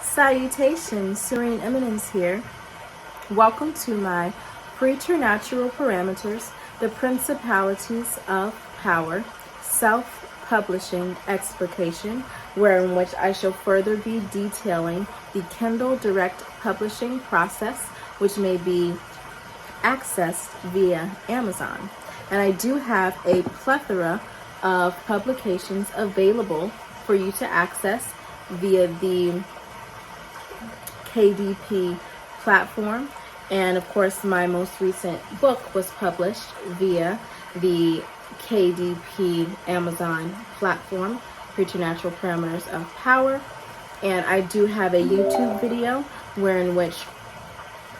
Salutations, SereneEminence here. Welcome to my Preternatural parameters, the Principalities of Power, self-publishing explication, wherein which I shall further be detailing the Kindle Direct Publishing process, which may be accessed via Amazon. And I do have a plethora of publications available for you to access via the KDP platform. And of course, my most recent book was published via the KDP Amazon platform, Preternatural Parameters of Power. And I do have a YouTube video wherein which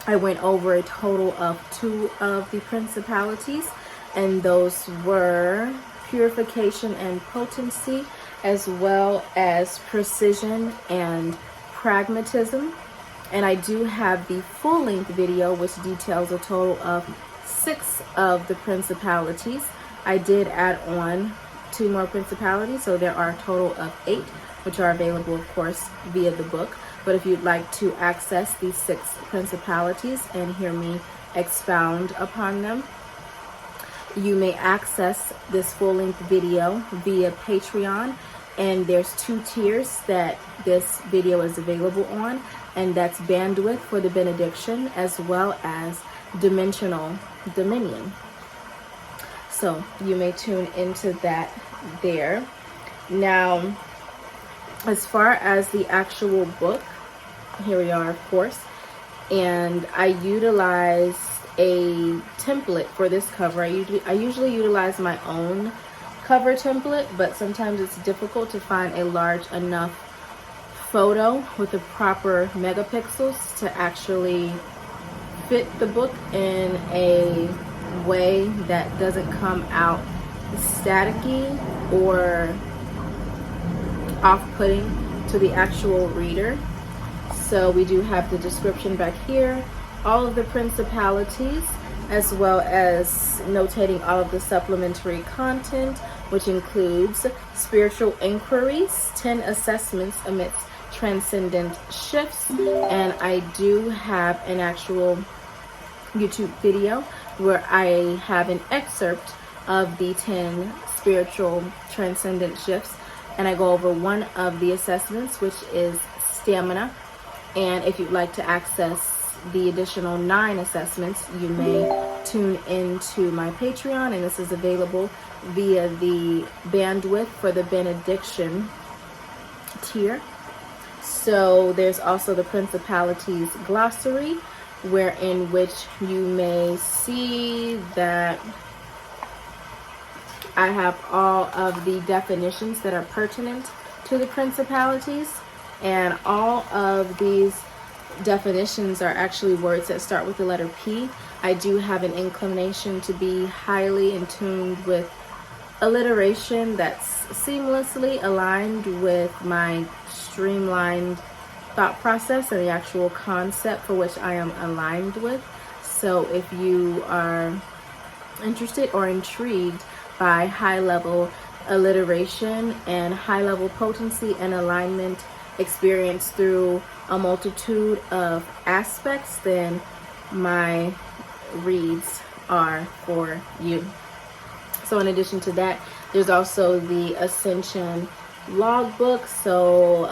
I went over a total of 2 of the principalities, and those were purification and potency, as well as precision and pragmatism. And I do have the full-length video which details a total of 6 of the principalities. I did add on 2 more principalities, so there are a total of 8, which are available, of course, via the book. But if you'd like to access these 6 principalities and hear me expound upon them, you may access this full-length video via Patreon. And there's 2 tiers that this video is available on, and that's bandwidth for the benediction as well as dimensional dominion. So you may tune into that there. Now, as far as the actual book, here we are, of course, and I utilize a template for this cover. I usually utilize my own cover template, but sometimes it's difficult to find a large enough photo with the proper megapixels to actually fit the book in a way that doesn't come out staticky or off-putting to the actual reader. So we do have the description back here, all of the principalities, as well as notating all of the supplementary content, which includes spiritual inquiries, 10 assessments amidst transcendent shifts, and I do have an actual YouTube video where I have an excerpt of the 10 spiritual transcendent shifts, and I go over one of the assessments, which is stamina. And if you'd like to access the additional 9 assessments, you may tune into my Patreon, and this is available via the bandwidth for the benediction tier. So there's also the Principalities glossary, wherein which you may see that I have all of the definitions that are pertinent to the principalities, and all of these definitions are actually words that start with the letter P. I do have an inclination to be highly in tune with alliteration that's seamlessly aligned with my streamlined thought process and the actual concept for which I am aligned with. So if you are interested or intrigued by high-level alliteration and high-level potency and alignment experienced through a multitude of aspects, then my reads are for you. So in addition to that, there's also the Ascension logbook. So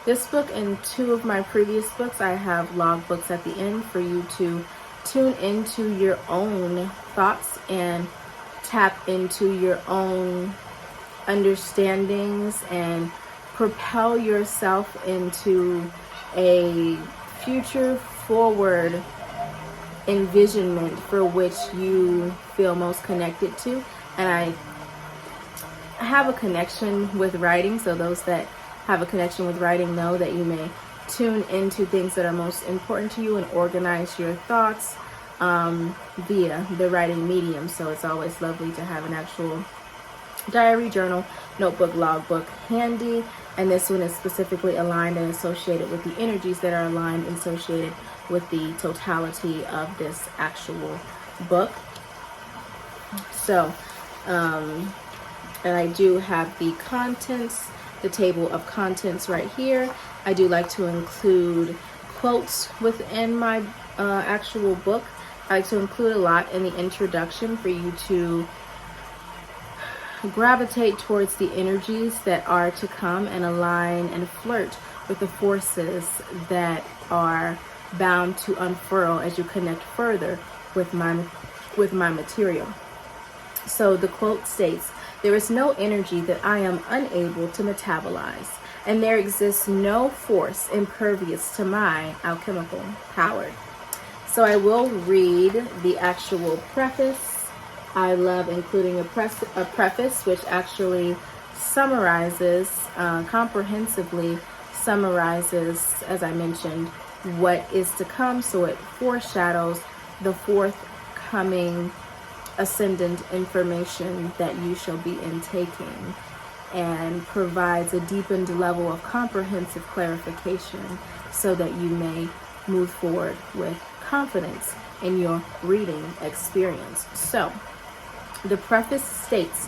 this book and 2 of my previous books, I have logbooks at the end for you to tune into your own thoughts and tap into your own understandings and propel yourself into a future forward envisionment for which you feel most connected to. And I have a connection with writing, so those that have a connection with writing know that you may tune into things that are most important to you and organize your thoughts via the writing medium. So it's always lovely to have an actual diary, journal, notebook, logbook handy, and this one is specifically aligned and associated with the energies that are aligned and associated with the totality of this actual book. So And I do have the contents, the table of contents right here. I do like to include quotes within my actual book. I like to include a lot in the introduction for you to gravitate towards the energies that are to come and align and flirt with the forces that are bound to unfurl as you connect further with my material. So the quote states, "There is no energy that I am unable to metabolize, and there exists no force impervious to my alchemical power." So I will read the actual preface. I love including a preface which actually summarizes, comprehensively summarizes, as I mentioned, what is to come. So it foreshadows the forthcoming ascendant information that you shall be intaking, and provides a deepened level of comprehensive clarification so that you may move forward with confidence in your reading experience. So the preface states,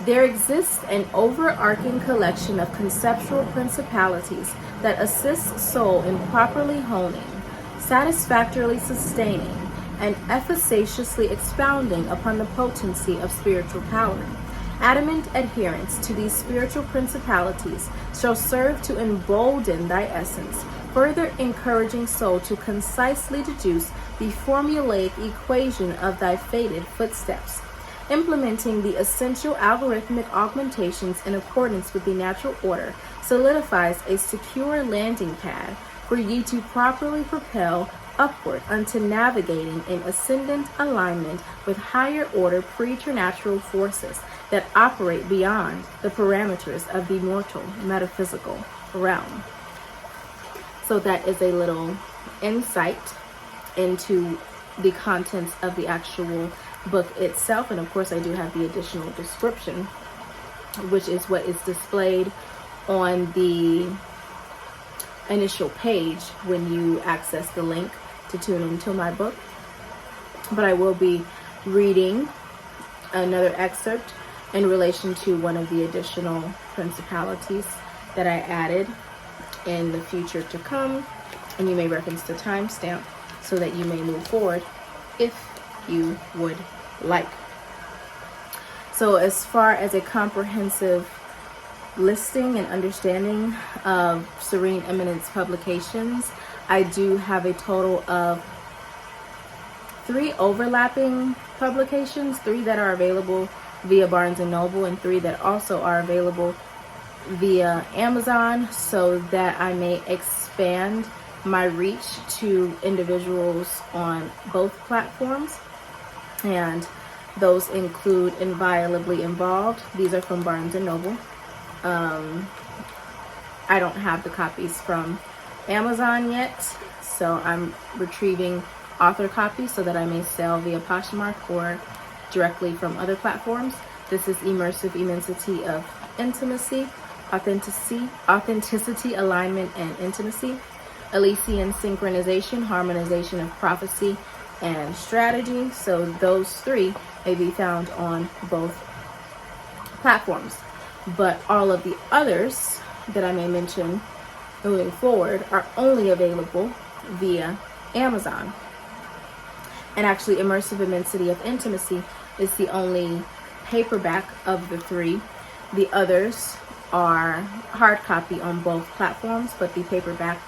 "There exists an overarching collection of conceptual principalities that assist soul in properly honing, satisfactorily sustaining, and efficaciously expounding upon the potency of spiritual power. Adamant adherence to these spiritual principalities shall serve to embolden thy essence, further encouraging soul to concisely deduce the formulaic equation of thy fated footsteps. Implementing the essential algorithmic augmentations in accordance with the natural order solidifies a secure landing pad for ye to properly propel upward unto navigating in ascendant alignment with higher order preternatural forces that operate beyond the parameters of the mortal metaphysical realm." So that is a little insight into the contents of the actual book itself. And of course I do have the additional description, which is what is displayed on the initial page when you access the link to tune into my book. But I will be reading another excerpt in relation to one of the additional principalities that I added in the future to come, and you may reference the timestamp so that you may move forward if you would like. So as far as a comprehensive listing and understanding of SereneEminence publications, I do have a total of 3 overlapping publications, 3 that are available via Barnes & Noble and 3 that also are available via Amazon, so that I may expand my reach to individuals on both platforms. And those include Inviolably Involved. These are from Barnes & Noble. I don't have the copies from Amazon yet, so I'm retrieving author copies so that I may sell via Poshmark or directly from other platforms. This is Immersive, Immensity of Intimacy, Authenticity, Alignment, and Intimacy. Elysian, Synchronization, Harmonization of Prophecy and Strategy. So those 3 may be found on both platforms. But all of the others that I may mention moving forward are only available via Amazon. And actually, Immersive, Immensity of Intimacy is the only paperback of the 3. The others are hard copy on both platforms, but the paperback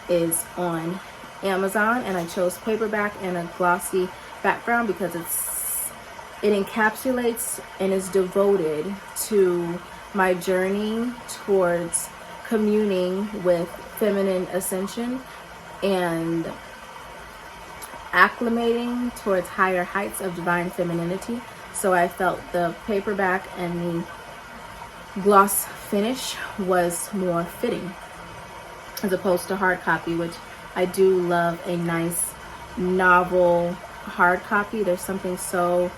is on Amazon, and I chose paperback and a glossy background because it encapsulates and is devoted to my journey towards communing with feminine ascension and acclimating towards higher heights of divine femininity. So I felt the paperback and the gloss finish was more fitting as opposed to hard copy, which I do love a nice novel hard copy. There's something so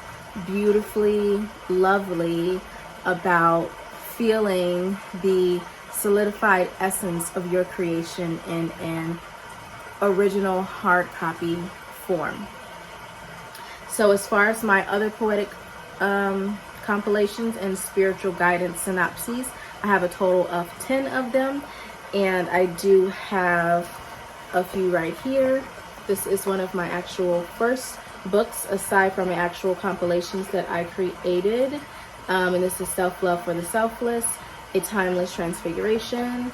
beautifully lovely about feeling the solidified essence of your creation in an original hard copy form. So as far as my other poetic compilations and spiritual guidance synopses. I have a total of 10 of them, and I do have a few right here. This is one of my actual first books, aside from the actual compilations that I created. And this is Self-Love for the Selfless, A Timeless Transfiguration.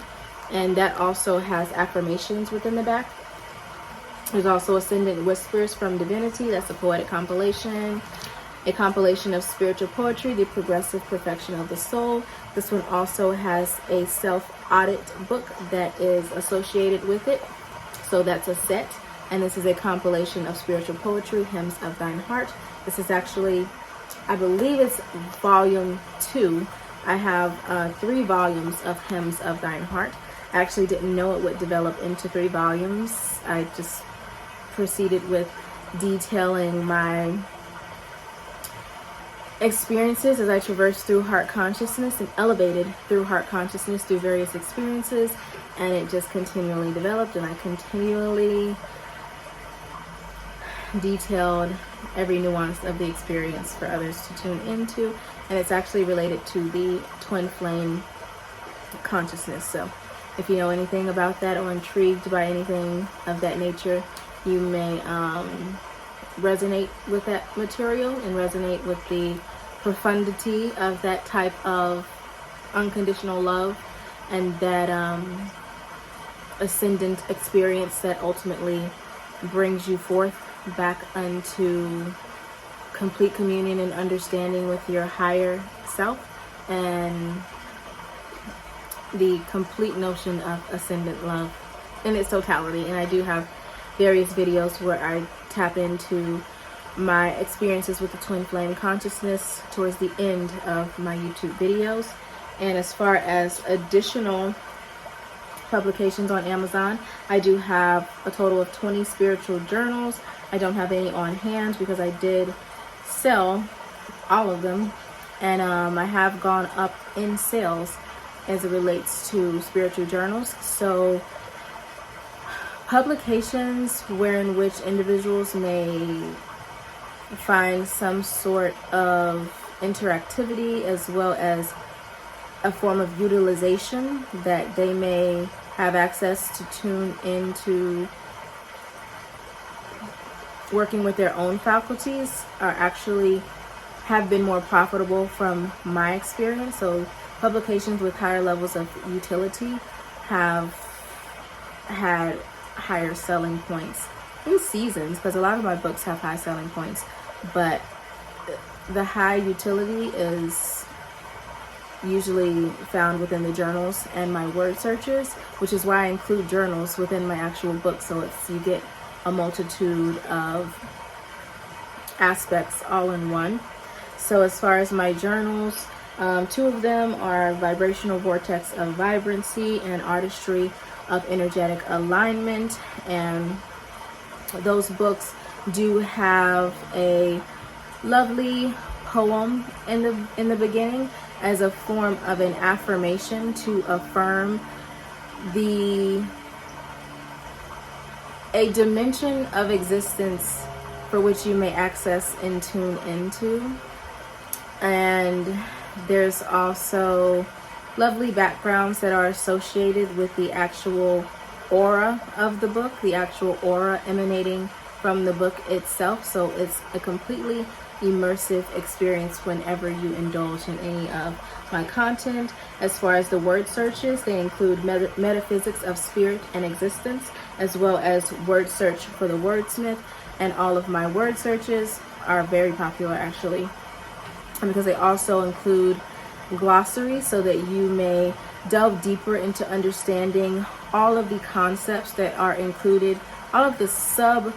And that also has affirmations within the back. There's also Ascendant Whispers from Divinity. That's a poetic compilation. A compilation of spiritual poetry, The Progressive Perfection of the Soul. This one also has a self-audit book that is associated with it. So that's a set. And this is a compilation of spiritual poetry, Hymns of Thine Heart. This is actually, I believe it's volume 2. I have 3 volumes of Hymns of Thine Heart. I actually didn't know it would develop into 3 volumes. I just proceeded with detailing my experiences as I traversed through heart consciousness and elevated through heart consciousness through various experiences, and it just continually developed, and I continually detailed every nuance of the experience for others to tune into. And it's actually related to the twin flame consciousness. So if you know anything about that or intrigued by anything of that nature, you may resonate with that material and resonate with the profundity of that type of unconditional love and that ascendant experience that ultimately brings you forth back unto complete communion and understanding with your higher self and the complete notion of ascendant love in its totality. And I do have various videos where I tap into my experiences with the twin flame consciousness towards the end of my YouTube videos. And as far as additional publications on Amazon, I do have a total of 20 spiritual journals. I don't have any on hand because I did sell all of them, and I have gone up in sales as it relates to spiritual journals. So publications wherein which individuals may find some sort of interactivity as well as a form of utilization that they may have access to tune into working with their own faculties are actually have been more profitable from my experience. So publications with higher levels of utility have had higher selling points in seasons, because a lot of my books have high selling points, but the high utility is usually found within the journals and my word searches, which is why I include journals within my actual book. So it's, you get a multitude of aspects all in one. So as far as my journals, 2 of them are Vibrational Vortex of Vibrancy and Artistry of Energetic Alignment, and those books do have a lovely poem in the beginning as a form of an affirmation to affirm a dimension of existence for which you may access and tune into. And there's also lovely backgrounds that are associated with the actual aura of the book, the actual aura emanating from the book itself. So it's a completely immersive experience whenever you indulge in any of my content. As far as the word searches, they include metaphysics of spirit and existence, as well as word search for the wordsmith. And all of my word searches are very popular actually, because they also include glossary so that you may delve deeper into understanding all of the concepts that are included, all of the sub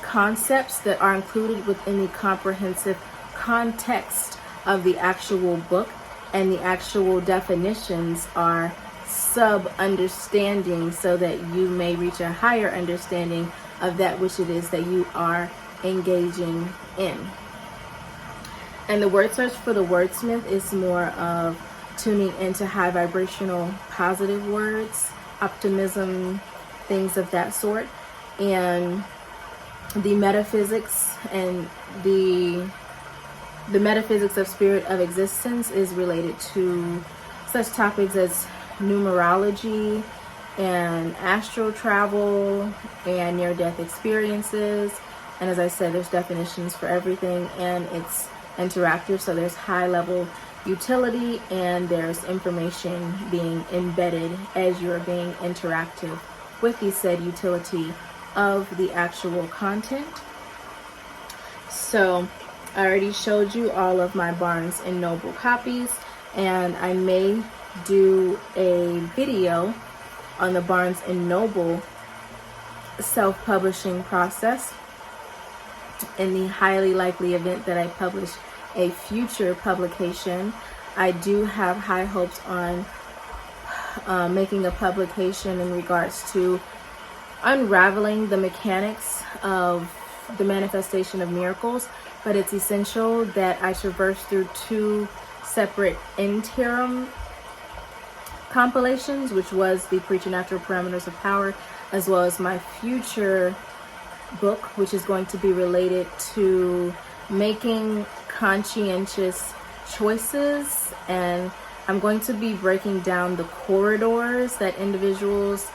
concepts that are included within the comprehensive context of the actual book, and the actual definitions are sub understanding so that you may reach a higher understanding of that which it is that you are engaging in. And the word search for the wordsmith is more of tuning into high vibrational positive words, optimism, things of that sort. And the metaphysics and the The metaphysics of spirit of existence is related to such topics as numerology and astral travel and near-death experiences. And as I said, there's definitions for everything, and it's interactive, so there's high-level utility and there's information being embedded as you're being interactive with the said utility of the actual content. So I already showed you all of my Barnes & Noble copies, and I may do a video on the Barnes & Noble self-publishing process in the highly likely event that I publish a future publication. I do have high hopes on making a publication in regards to unraveling the mechanics of the manifestation of miracles, but it's essential that I traverse through 2 separate interim compilations, which was the Preternatural Parameters of Power, as well as my future book, which is going to be related to making conscientious choices. And I'm going to be breaking down the corridors that individuals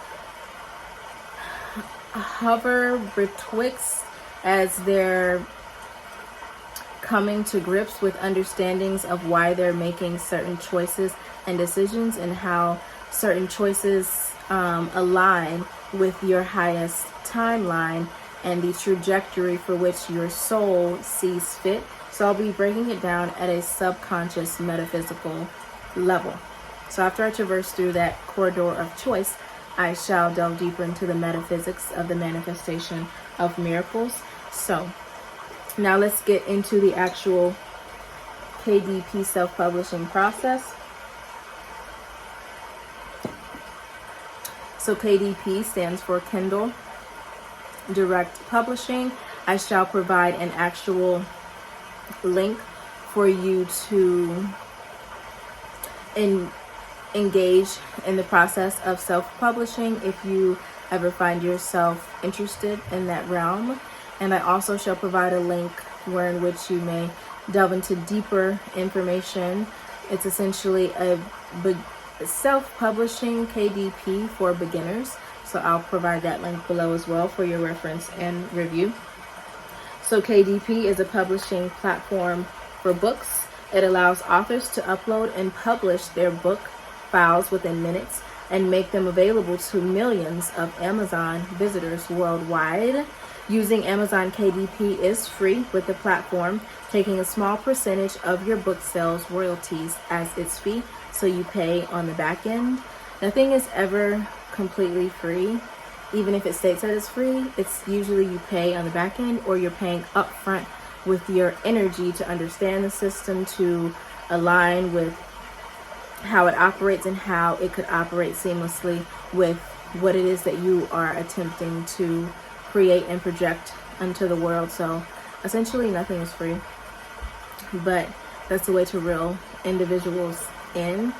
hover betwixt as they're coming to grips with understandings of why they're making certain choices and decisions, and how certain choices align with your highest timeline and the trajectory for which your soul sees fit. So I'll be breaking it down at a subconscious metaphysical level. So after I traverse through that corridor of choice, I shall delve deeper into the metaphysics of the manifestation of miracles. So now let's get into the actual KDP self-publishing process. So KDP stands for Kindle Direct Publishing. I shall provide an actual link for you to engage in the process of self-publishing if you ever find yourself interested in that realm. And I also shall provide a link in which you may delve into deeper information. It's essentially a self-publishing KDP for beginners. So I'll provide that link below as well for your reference and review. So KDP is a publishing platform for books. It allows authors to upload and publish their book files within minutes and make them available to millions of Amazon visitors worldwide. Using Amazon KDP is free, with the platform taking a small percentage of your book sales royalties as its fee, so you pay on the back end. Nothing is ever completely free. Even if it states that it's free, it's usually you pay on the back end, or you're paying upfront with your energy to understand the system, to align with how it operates and how it could operate seamlessly with what it is that you are attempting to create and project onto the world. So essentially nothing is free, but that's the way to reel individuals in.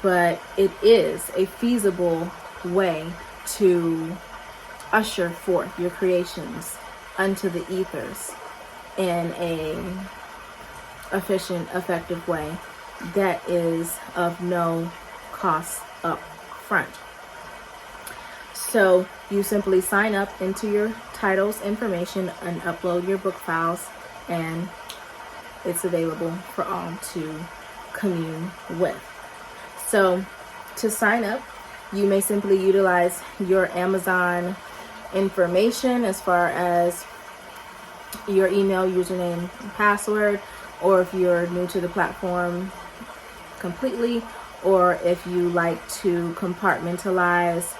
But it is a feasible way to usher forth your creations unto the ethers in a efficient, effective way that is of no cost up front. So you simply sign up into your title's information and upload your book files, and it's available for all to commune with. So to sign up, you may simply utilize your Amazon information as far as your email, username, and password, or if you're new to the platform completely, or if you like to compartmentalize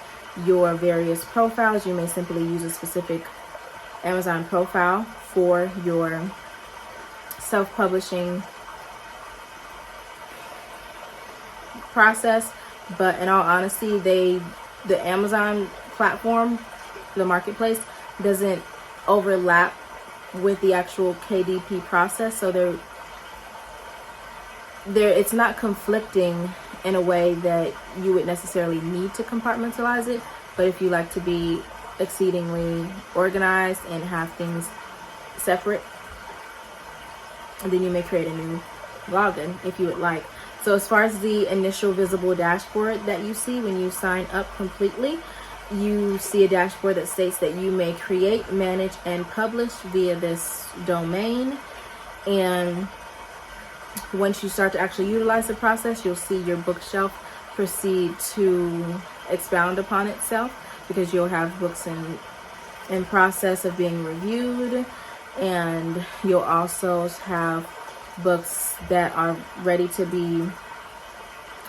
your various profiles, you may simply use a specific Amazon profile for your self-publishing process. But in all honesty, the Amazon platform, the marketplace, doesn't overlap with the actual KDP process, so it's not conflicting in a way that you would necessarily need to compartmentalize it. But if you like to be exceedingly organized and have things separate, and then you may create a new login if you would like. So as far as the initial visible dashboard that you see when you sign up completely, you see a dashboard that states that you may create, manage, and publish via this domain. And once you start to actually utilize the process, you'll see your bookshelf proceed to expound upon itself, because you'll have books in process of being reviewed, and you'll also have books that are ready to be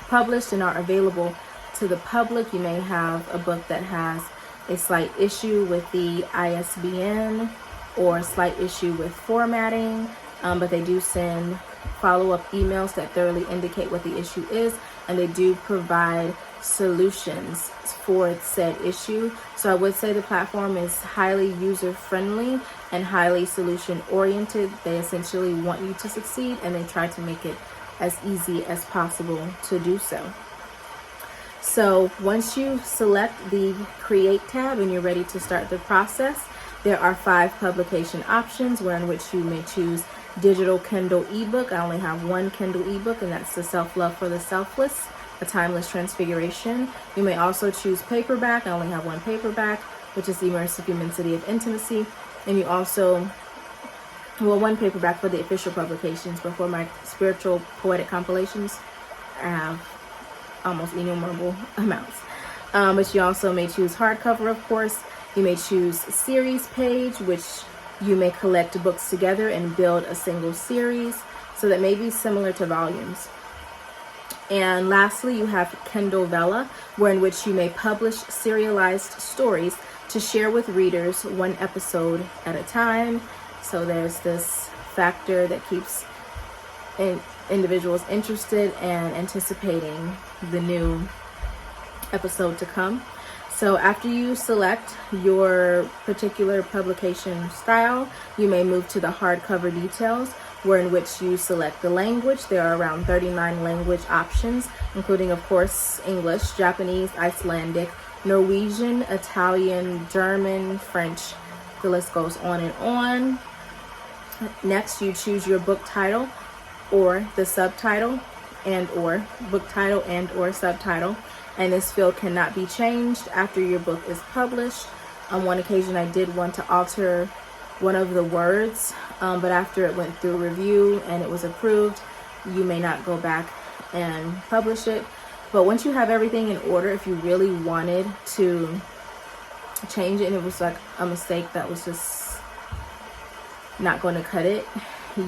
published and are available to the public. You may have a book that has a slight issue with the ISBN or a slight issue with formatting, but they do send follow-up emails that thoroughly indicate what the issue is, and they do provide solutions for said issue. So I would say the platform is highly user-friendly and highly solution-oriented. They essentially want you to succeed, and they try to make it as easy as possible to do so. So once you select the Create tab and you're ready to start the process, there are 5 publication options, where in which you may choose digital Kindle ebook. I only have one Kindle ebook, and that's The Self-Love for the Selfless, A Timeless Transfiguration. You may also choose paperback. I only have one paperback, which is the Immersive Immensity of Intimacy. And you also, one paperback for the official publications, but for my spiritual poetic compilations, I have almost innumerable amounts. But you also may choose hardcover, of course. You may choose series page, which you may collect books together and build a single series, so that may be similar to volumes. And lastly, you have Kindle Vella, where in which you may publish serialized stories to share with readers one episode at a time. So there's this factor that keeps individuals interested and anticipating the new episode to come. So after you select your particular publication style, you may move to the hardcover details, where in which you select the language. There are around 39 language options, including, of course, English, Japanese, Icelandic, Norwegian, Italian, German, French. The list goes on and on. Next, you choose your book title or the subtitle, and or book title and or subtitle. And this field cannot be changed after your book is published. On one occasion, I did want to alter one of the words, but after it went through review and it was approved, you may not go back and publish it. But once you have everything in order, if you really wanted to change it and it was like a mistake that was just not going to cut it,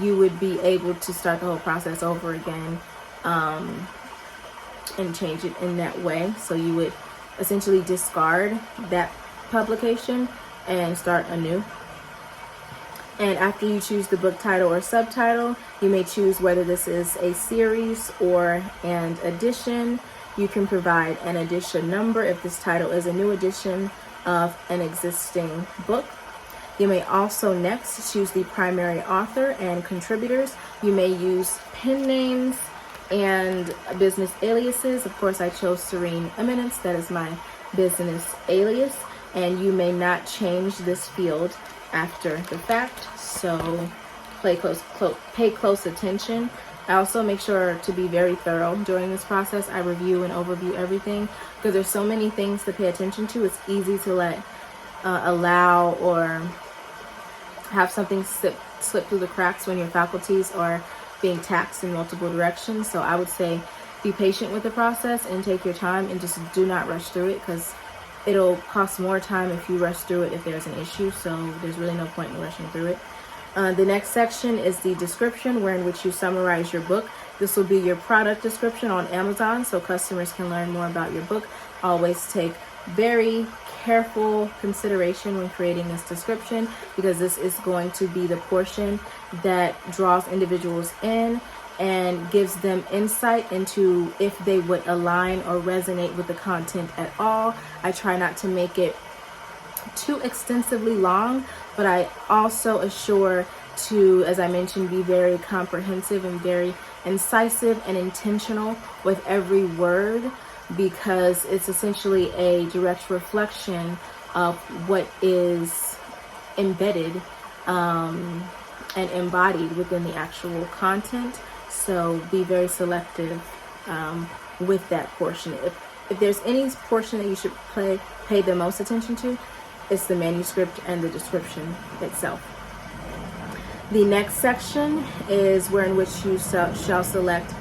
you would be able to start the whole process over again, and change it in that way. So you would essentially discard that publication and start anew. And after you choose the book title or subtitle, you may choose whether this is a series or an edition. You can provide an edition number if this title is a new edition of an existing book. You may also next choose the primary author and contributors. You may use pen names and business aliases. Of course, I chose SereneEminence. That is my business alias. And you may not change this field after the fact, so pay close attention. I also make sure to be very thorough during this process. I review and overview everything, because there's so many things to pay attention to. It's easy to allow or have something slip through the cracks when your faculties are being taxed in multiple directions. So I would say be patient with the process and take your time, and just do not rush through it, because it'll cost more time if you rush through it if there's an issue. So there's really no point in rushing through it. The next section is the description, where in which you summarize your book. This will be your product description on Amazon, so customers can learn more about your book. Always take very careful consideration when creating this description, because this is going to be the portion that draws individuals in and gives them insight into if they would align or resonate with the content at all. I try not to make it too extensively long, but I also assure to, as I mentioned, be very comprehensive and very incisive and intentional with every word, because it's essentially a direct reflection of what is embedded and embodied within the actual content. So be very selective with that portion. If there's any portion that you should pay the most attention to, it's the manuscript and the description itself. The next section is where in which you shall select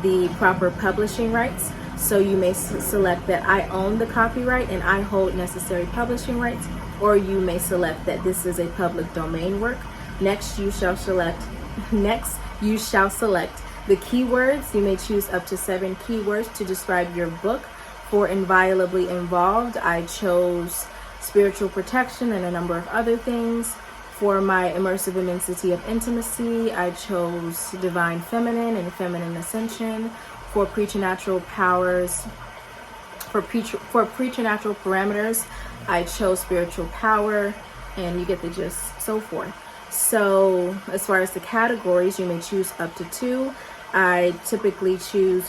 the proper publishing rights. So you may select that I own the copyright and I hold necessary publishing rights, or you may select that this is a public domain work. Next, you shall select the keywords. You may choose up to 7 keywords to describe your book. For Inviolably Involved, I chose spiritual protection and a number of other things. For my immersive immensity of intimacy, I chose divine feminine and feminine ascension. For preternatural powers, for preternatural parameters, I chose spiritual power, and you get the gist, so forth. So as far as the categories, you may choose up to 2. You typically choose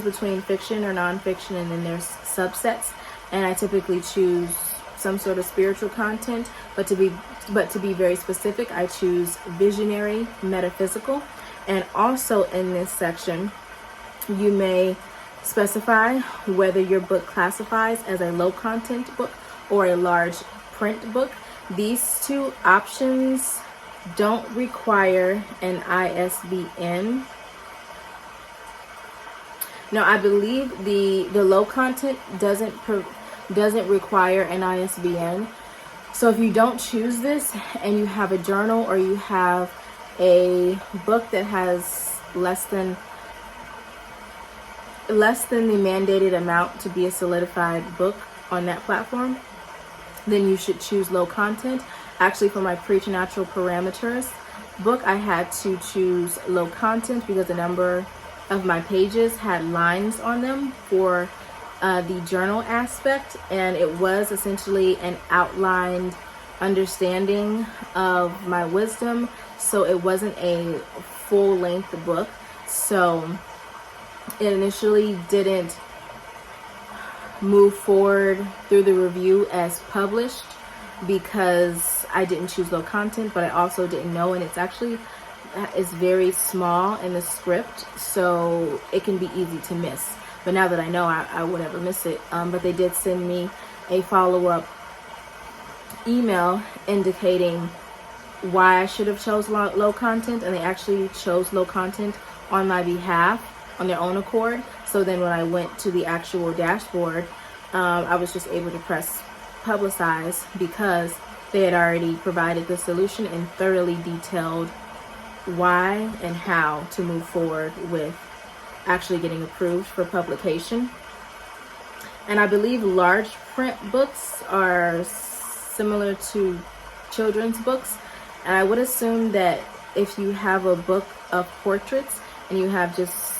between fiction or nonfiction, and then there's subsets. And I typically choose some sort of spiritual content, but to be very specific, I choose visionary, metaphysical. And also in this section, you may specify whether your book classifies as a low content book or a large print book. These 2 options don't require an ISBN. Now, I believe the low content doesn't require an ISBN. So if you don't choose this and you have a journal or you have a book that has less than the mandated amount to be a solidified book on that platform, then you should choose low content. Actually, for my Preternatural parameters book, I had to choose low content because a number of my pages had lines on them for the journal aspect, and it was essentially an outlined understanding of my wisdom, so it wasn't a full-length book. So it initially didn't move forward through the review as published because I didn't choose low content, but I also didn't know, and it's very small in the script, so it can be easy to miss. But now that I know, I would never miss it. But they did send me a follow-up email indicating why I should have chose low content, and they actually chose low content on my behalf on their own accord. So then when I went to the actual dashboard, I was just able to press publicize because they had already provided the solution and thoroughly detailed why and how to move forward with actually getting approved for publication. And I believe large print books are similar to children's books, and I would assume that if you have a book of portraits and you have just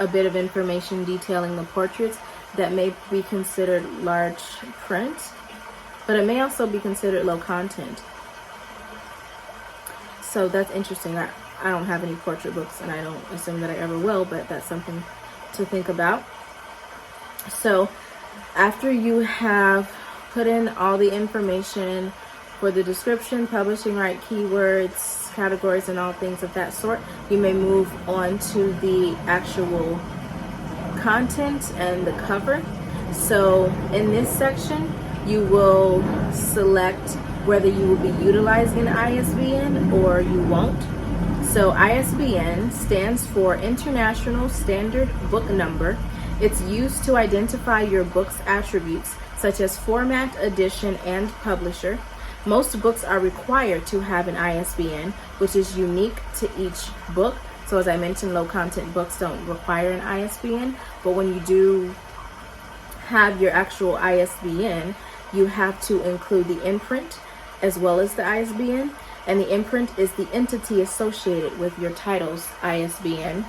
a bit of information detailing the portraits, that may be considered large print, but it may also be considered low content. So that's interesting. I don't have any portrait books, and I don't assume that I ever will, but that's something to think about. So after you have put in all the information for the description, publishing right, keywords, categories, and all things of that sort, you may move on to the actual content and the cover. So in this section, you will select whether you will be utilizing ISBN or you won't. So ISBN stands for International Standard Book Number. It's used to identify your book's attributes such as format, edition, and publisher. Most books are required to have an ISBN, which is unique to each book. So as I mentioned, low content books don't require an ISBN, but when you do have your actual ISBN, you have to include the imprint as well as the ISBN, and the imprint is the entity associated with your title's ISBN.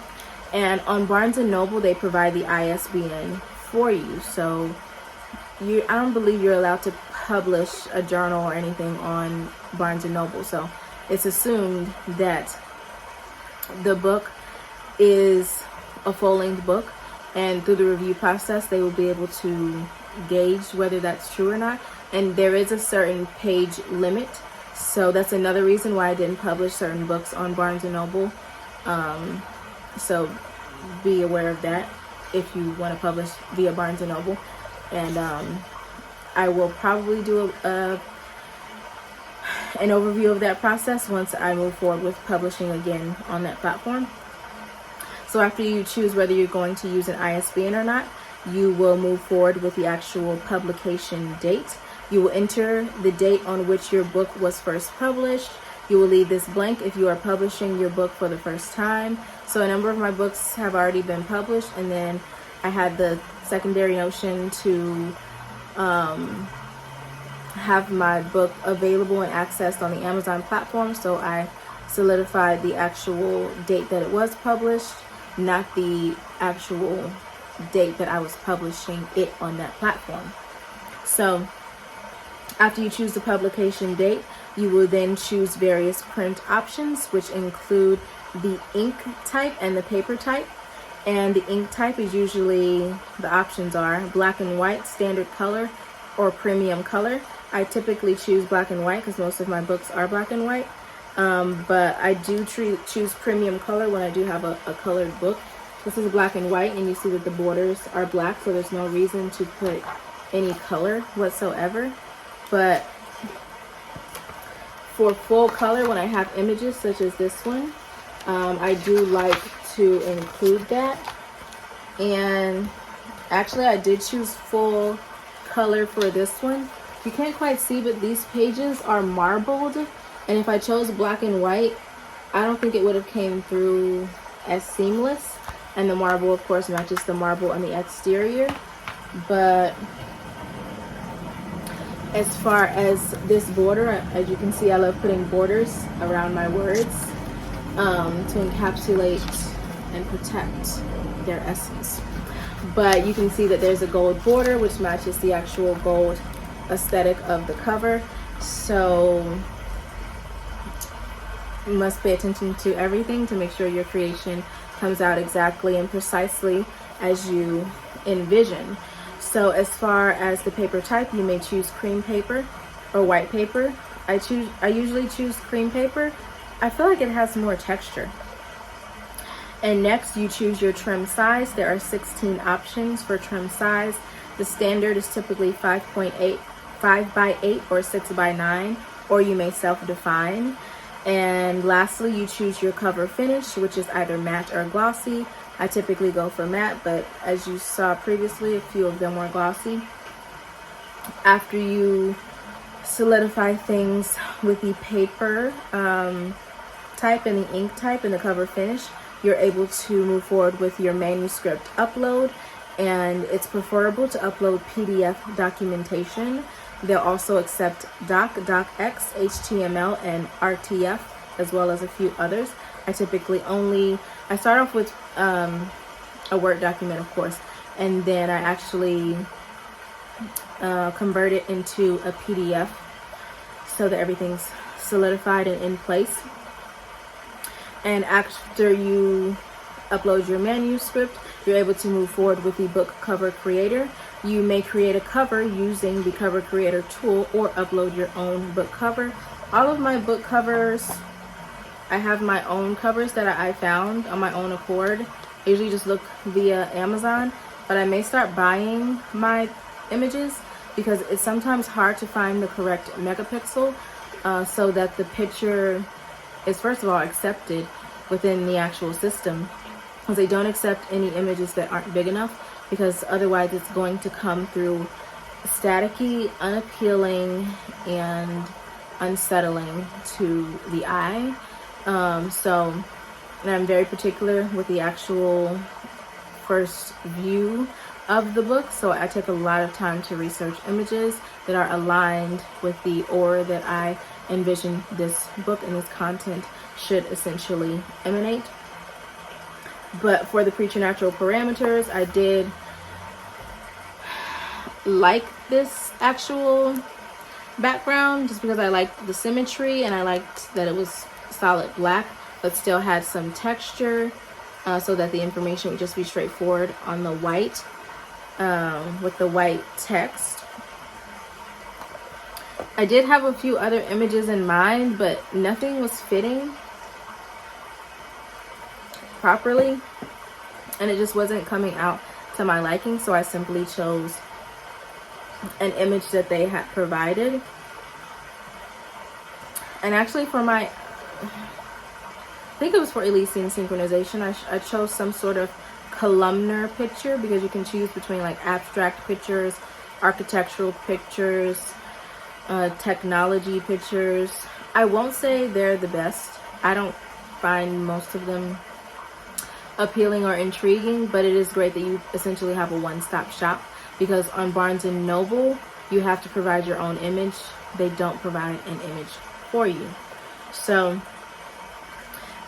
And on Barnes & Noble, they provide the ISBN for you. So I don't believe you're allowed to publish a journal or anything on Barnes & Noble. So it's assumed that the book is a full-length book, and through the review process, they will be able to gauge whether that's true or not. And there is a certain page limit. So that's another reason why I didn't publish certain books on Barnes & Noble. So be aware of that if you want to publish via Barnes & Noble. And I will probably do an overview of that process once I move forward with publishing again on that platform. So after you choose whether you're going to use an ISBN or not, you will move forward with the actual publication date. You will enter the date on which your book was first published. You will leave this blank if you are publishing your book for the first time. So a number of my books have already been published, and then I had the secondary notion to have my book available and accessed on the Amazon platform. So I solidified the actual date that it was published, not the actual date that I was publishing it on that platform. So after you choose the publication date, you will then choose various print options, which include the ink type and the paper type. And the ink type is usually, the options are black and white, standard color, or premium color. I typically choose black and white because most of my books are black and white. But I do choose premium color when I do have a colored book. This is black and white, and you see that the borders are black, so there's no reason to put any color whatsoever. But for full color, when I have images such as this one, I do like to include that. And actually I did choose full color for this one. You can't quite see, but these pages are marbled, and if I chose black and white, I don't think it would have came through as seamless. And the marble, of course, matches the marble on the exterior. But as far as this border, as you can see, I love putting borders around my words to encapsulate and protect their essence. But you can see that there's a gold border, which matches the actual gold aesthetic of the cover. So you must pay attention to everything to make sure your creation comes out exactly and precisely as you envision. So as far as the paper type, you may choose cream paper or white paper. I usually choose cream paper. I feel like it has more texture. And next, you choose your trim size. There are 16 options for trim size. The standard is typically 5.8, 5x8, or 6x9, or you may self-define. And lastly, you choose your cover finish, which is either matte or glossy. I typically go for matte, but as you saw previously, a few of them were glossy. After you solidify things with the paper type and the ink type and the cover finish, you're able to move forward with your manuscript upload, and it's preferable to upload PDF documentation. They'll also accept docx, HTML, and RTF, as well as a few others. I start off with a Word document, of course, and then I actually convert it into a PDF so that everything's solidified and in place. And after you upload your manuscript, you're able to move forward with the book cover creator. You may create a cover using the cover creator tool or upload your own book cover. All of my book covers, I have my own covers that I found on my own accord. I usually just look via Amazon, but I may start buying my images because it's sometimes hard to find the correct megapixel so that the picture is, first of all, accepted within the actual system, because they don't accept any images that aren't big enough, because otherwise it's going to come through staticky, unappealing, and unsettling to the eye. And I'm very particular with the actual first view of the book, so I take a lot of time to research images that are aligned with the aura that I envision this book and this content should essentially emanate. But for the Preternatural parameters, I did like this actual background just because I liked the symmetry and I liked that it was solid black but still had some texture, so that the information would just be straightforward on the white with the white text. I did have a few other images in mind, but nothing was fitting properly, and it just wasn't coming out to my liking, so I simply chose an image that they had provided. And actually for my, I think it was for Elysian Synchronization, I chose some sort of columnar picture, because you can choose between like abstract pictures, architectural pictures, technology pictures. I won't say they're the best. I don't find most of them appealing or intriguing, but it is great that you essentially have a one-stop shop, because on Barnes & Noble you have to provide your own image. They don't provide an image for you. So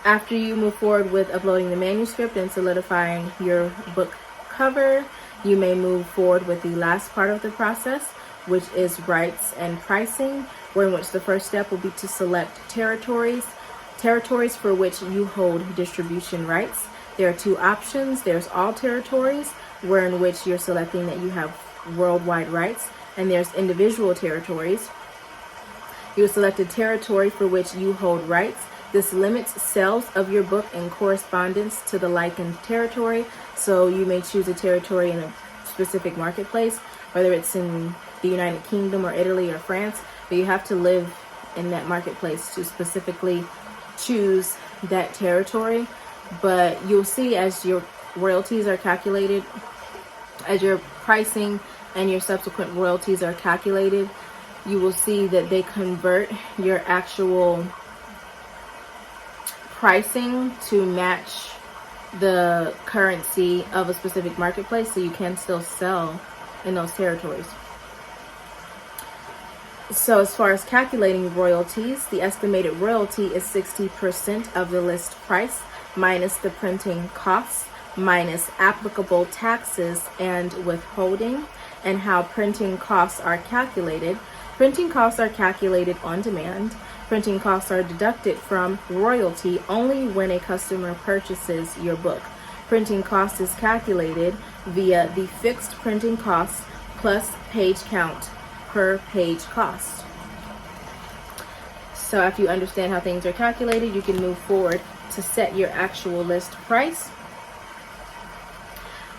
after you move forward with uploading the manuscript and solidifying your book cover, you may move forward with the last part of the process, which is rights and pricing, where in which the first step will be to select territories for which you hold distribution rights. There are two options. There's all territories, where in which you're selecting that you have worldwide rights, and there's individual territories. You select a territory for which you hold rights. This limits sales of your book in correspondence to the likened territory. So you may choose a territory in a specific marketplace, whether it's in the United Kingdom or Italy or France, but you have to live in that marketplace to specifically choose that territory. But you'll see, as your royalties are calculated, as your pricing and your subsequent royalties are calculated, you will see that they convert your actual pricing to match the currency of a specific marketplace, so you can still sell in those territories. So as far as calculating royalties, the estimated royalty is 60% of the list price minus the printing costs minus applicable taxes and withholding. And how printing costs are calculated. Printing costs are calculated on demand. Printing costs are deducted from royalty only when a customer purchases your book. Printing cost is calculated via the fixed printing cost plus page count per page cost. So after you understand how things are calculated, you can move forward to set your actual list price.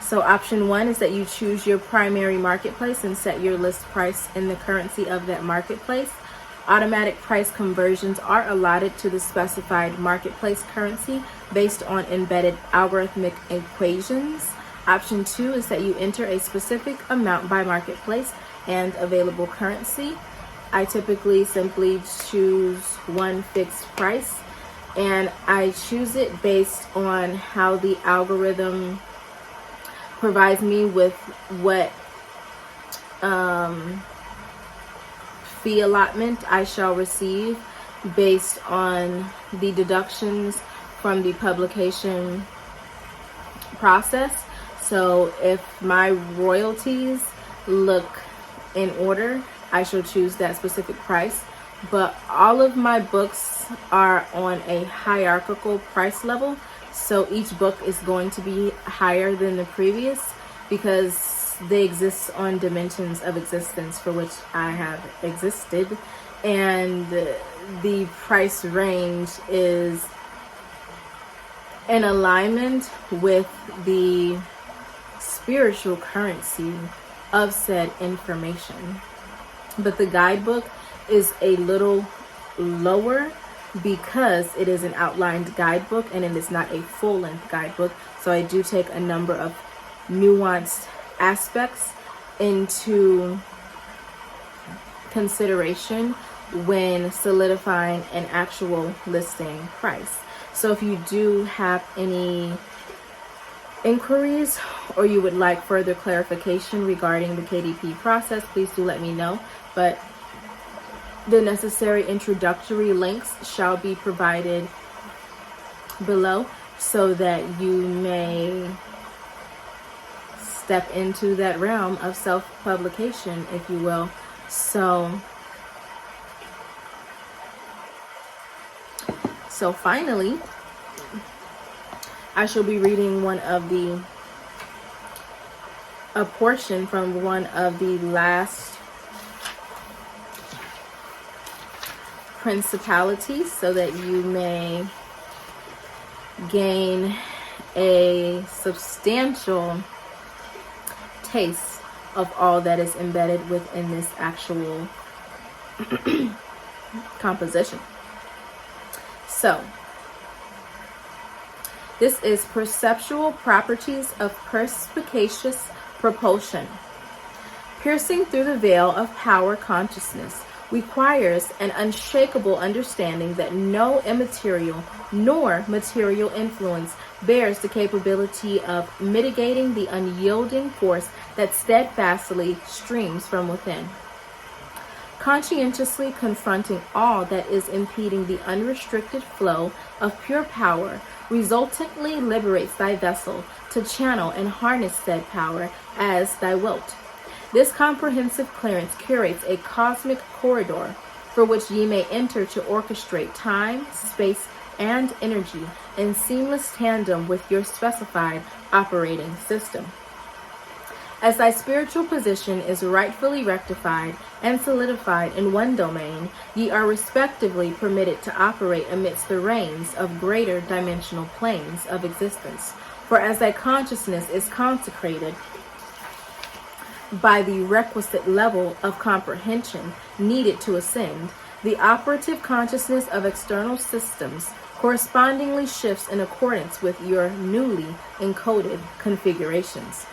So option 1 is that you choose your primary marketplace and set your list price in the currency of that marketplace. Automatic price conversions are allotted to the specified marketplace currency based on embedded algorithmic equations. Option 2 is that you enter a specific amount by marketplace and available currency. I typically simply choose one fixed price, and I choose it based on how the algorithm provides me with what fee allotment I shall receive based on the deductions from the publication process. So if my royalties look in order, I shall choose that specific price. But all of my books are on a hierarchical price level, so each book is going to be higher than the previous because they exist on dimensions of existence for which I have existed, and the price range is in alignment with the spiritual currency of said information. But the guidebook is a little lower because it is an outlined guidebook and it is not a full-length guidebook. So I do take a number of nuanced aspects into consideration when solidifying an actual listing price. So if you do have any inquiries or you would like further clarification regarding the KDP process, please do let me know. But the necessary introductory links shall be provided below so that you may step into that realm of self-publication, if you will. So finally, I shall be reading a portion from one of the last Principalities so that you may gain a substantial taste of all that is embedded within this actual composition. So, this is Perceptual Properties of Perspicacious Propulsion. Piercing through the veil of power consciousness requires an unshakable understanding that no immaterial nor material influence bears the capability of mitigating the unyielding force that steadfastly streams from within. Conscientiously confronting all that is impeding the unrestricted flow of pure power resultantly liberates thy vessel to channel and harness said power as thy wilt. This comprehensive clearance curates a cosmic corridor for which ye may enter to orchestrate time, space, and energy in seamless tandem with your specified operating system. As thy spiritual position is rightfully rectified and solidified in one domain, ye are respectively permitted to operate amidst the reigns of greater dimensional planes of existence. For as thy consciousness is consecrated by the requisite level of comprehension needed to ascend, the operative consciousness of external systems correspondingly shifts in accordance with your newly encoded configurations.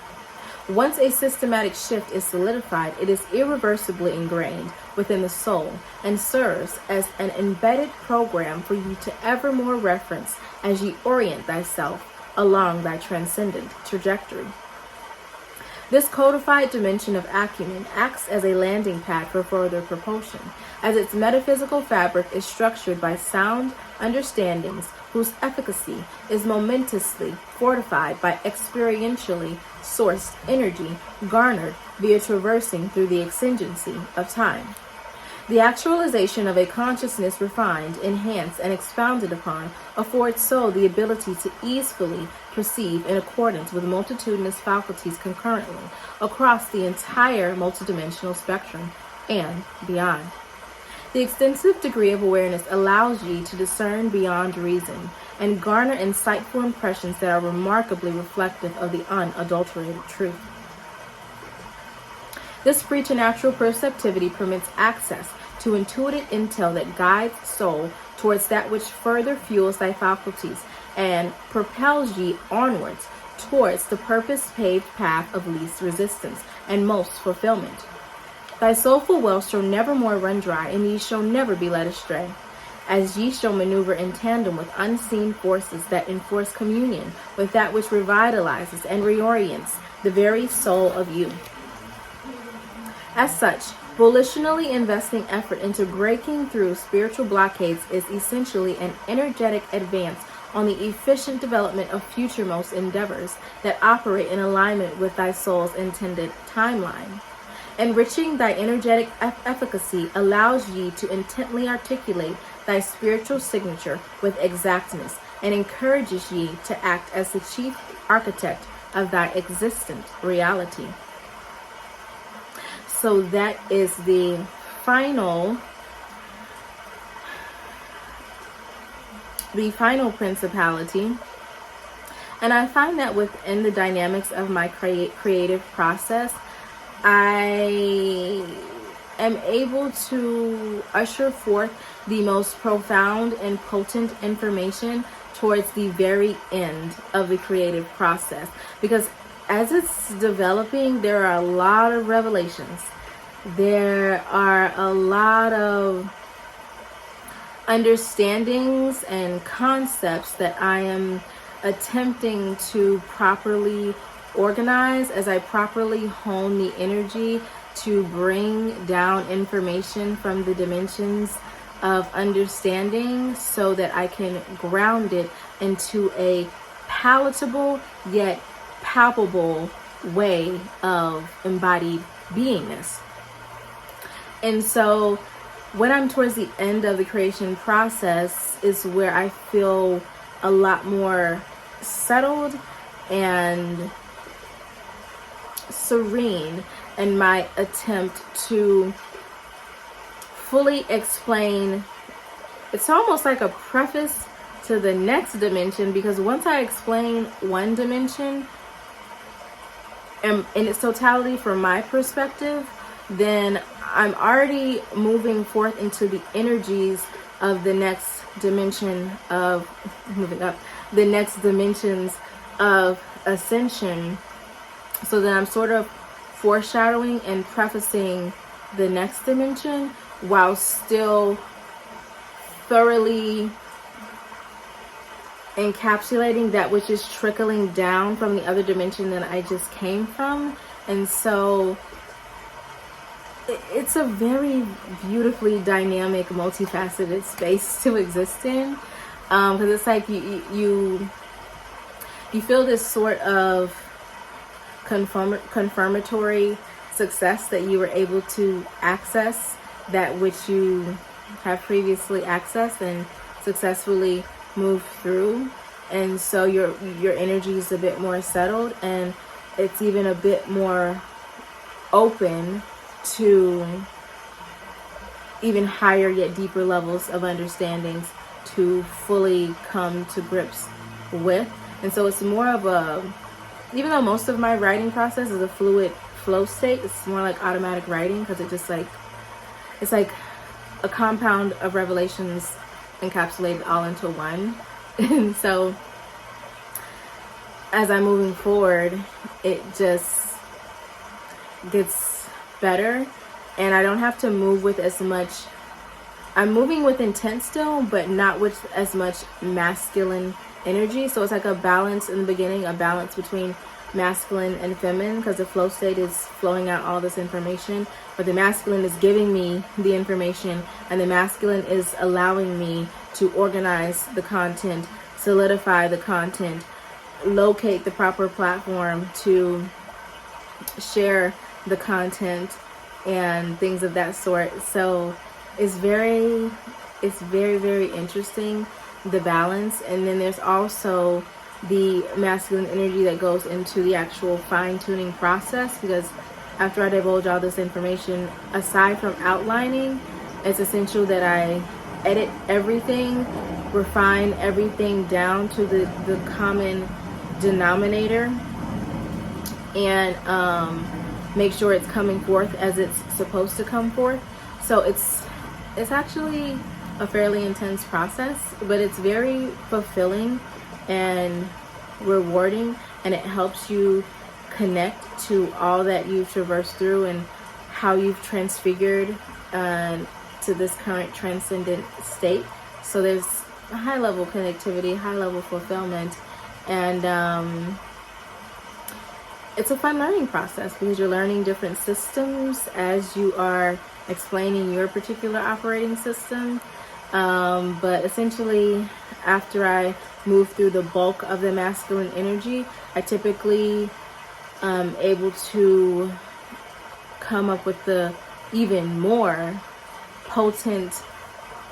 Once a systematic shift is solidified, it is irreversibly ingrained within the soul and serves as an embedded program for you to evermore reference as ye orient thyself along thy transcendent trajectory. This codified dimension of acumen acts as a landing pad for further propulsion, as its metaphysical fabric is structured by sound understandings whose efficacy is momentously fortified by experientially sourced energy garnered via traversing through the exigency of time. The actualization of a consciousness refined, enhanced, and expounded upon affords soul the ability to easily perceive in accordance with multitudinous faculties concurrently across the entire multidimensional spectrum and beyond. The extensive degree of awareness allows ye to discern beyond reason and garner insightful impressions that are remarkably reflective of the unadulterated truth. This preternatural perceptivity permits access to intuitive intel that guides soul towards that which further fuels thy faculties and propels ye onwards towards the purpose-paved path of least resistance and most fulfillment. Thy soulful well shall never more run dry, and ye shall never be led astray, as ye shall maneuver in tandem with unseen forces that enforce communion with that which revitalizes and reorients the very soul of you. As such, volitionally investing effort into breaking through spiritual blockades is essentially an energetic advance on the efficient development of futuremost endeavors that operate in alignment with thy soul's intended timeline. Enriching thy energetic efficacy allows ye to intently articulate thy spiritual signature with exactness and encourages ye to act as the chief architect of thy existent reality. So that is the final principality. And I find that within the dynamics of my creative process, I am able to usher forth the most profound and potent information towards the very end of the creative process. Because as it's developing, there are a lot of revelations. There are a lot of understandings and concepts that I am attempting to properly organize as I properly hone the energy to bring down information from the dimensions of understanding so that I can ground it into a palatable yet palpable way of embodied beingness. And so when I'm towards the end of the creation process is where I feel a lot more settled and serene in my attempt to fully explain it's almost like a preface to the next dimension, because once I explain one dimension and in its totality from my perspective, then I'm already moving forth into the energies of the next dimension of moving up, the next dimensions of ascension. So then I'm sort of foreshadowing and prefacing the next dimension while still thoroughly encapsulating that which is trickling down from the other dimension that I just came from. And so it's a very beautifully dynamic, multifaceted space to exist in, because it's like you feel this sort of confirmatory success that you were able to access that which you have previously accessed and successfully moved through. And so your energy is a bit more settled, and it's even a bit more open to even higher yet deeper levels of understandings to fully come to grips with. And so it's more of a, even though most of my writing process is a fluid flow state, it's more like automatic writing, because it's like a compound of revelations encapsulated all into one. And so as I'm moving forward, it just gets better, and I don't have to move with as much. I'm moving with intent still, but not with as much masculine energy. So it's like a balance in the beginning, a balance between masculine and feminine, because the flow state is flowing out all this information, but the masculine is giving me the information, and the masculine is allowing me to organize the content, solidify the content, locate the proper platform to share the content and things of that sort. So it's very, very interesting, the balance. And then there's also the masculine energy that goes into the actual fine-tuning process, because after I divulge all this information, aside from outlining, it's essential that I edit everything, refine everything down to the common denominator, and make sure it's coming forth as it's supposed to come forth. So it's actually a fairly intense process, but it's very fulfilling and rewarding, and it helps you connect to all that you've traversed through and how you've transfigured to this current transcendent state. So there's a high level connectivity, high level fulfillment, and it's a fun learning process, because you're learning different systems as you are explaining your particular operating system. But essentially, after I move through the bulk of the masculine energy, I typically am able to come up with the even more potent,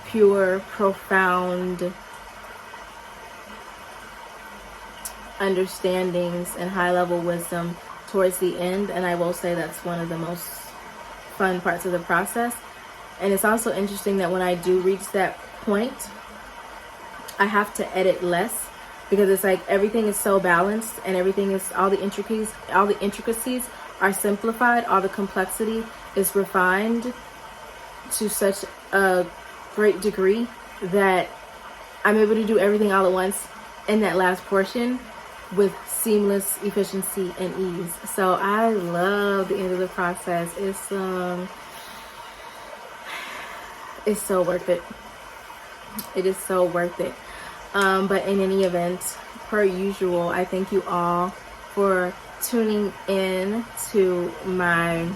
pure, profound understandings and high-level wisdom towards the end. And I will say that's one of the most fun parts of the process. And it's also interesting that when I do reach that point, I have to edit less, because it's like everything is so balanced, and everything is, all the intricacies are simplified, all the complexity is refined to such a great degree that I'm able to do everything all at once in that last portion with seamless efficiency and ease. So I love the end of the process. It's so worth it. It is so worth it. But in any event, per usual, I thank you all for tuning in to my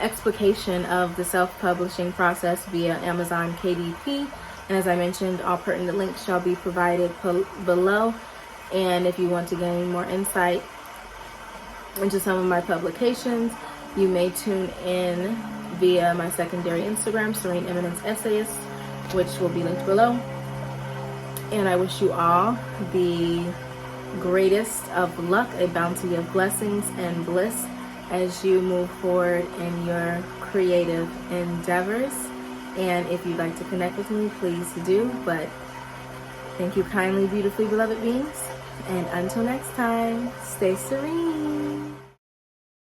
explication of the self-publishing process via Amazon KDP. And as I mentioned, all pertinent links shall be provided below. And if you want to gain more insight into some of my publications, you may tune in via my secondary Instagram, SereneEminence Essayist, which will be linked below. And I wish you all the greatest of luck, a bounty of blessings and bliss as you move forward in your creative endeavors. And if you'd like to connect with me, please do. But thank you kindly, beautifully beloved beings. And until next time, stay serene.